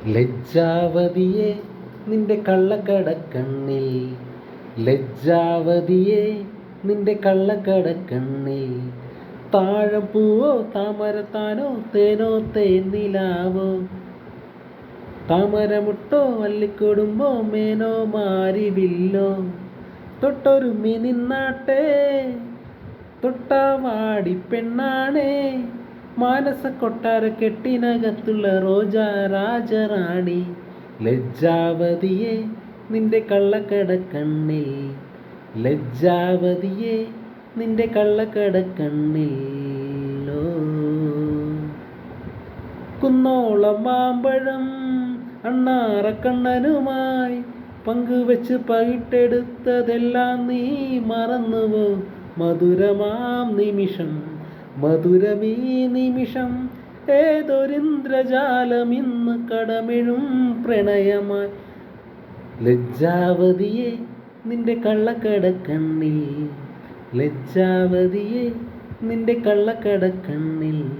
ലജ്ജാവതിയെ നിന്റെ കള്ളക്കടക്കണ്ണിൽ, ലജ്ജാവതിയെ നിന്റെ കള്ളക്കടക്കണ്ണിൽ, താഴപ്പൂവോ താമരത്താനോ തേനോ തേനിലാവോ, താമരമുട്ടോ അല്ലിക്കൊടുമ്പോ മേനോ മാരിവില്ലോ, തൊട്ടൊരുമി നിന്നാട്ടെ തൊട്ടാവാടി പെണ്ണാണേ, മാനസ കൊട്ടാര കെട്ടിനകത്തുള്ള റോജാ രാജറാണി. ലജ്ജാവതിയെ നിന്റെ കള്ളക്കടക്കണ്ണിൽ, ലജ്ജാവതിയെ നിന്റെ കള്ളക്കടക്കണ്ണിൽ. കുന്നോളം മാമ്പഴം അണ്ണാറക്കണ്ണനുമായി പങ്കുവെച്ച് പകിട്ടെടുത്തതെല്ലാം നീ മറന്നുവോ? മധുരമാം നിമിഷം, മധുരമീ നിമിഷം, ഏതൊരിന്ദ്രജാലം ഇന്ന് കടമിഴും പ്രണയമായി. ലജ്ജാവതിയെ നിന്റെ കള്ളക്കടക്കണ്ണിൽ, ലജ്ജാവതിയെ നിന്റെ കള്ളക്കടക്കണ്ണിൽ.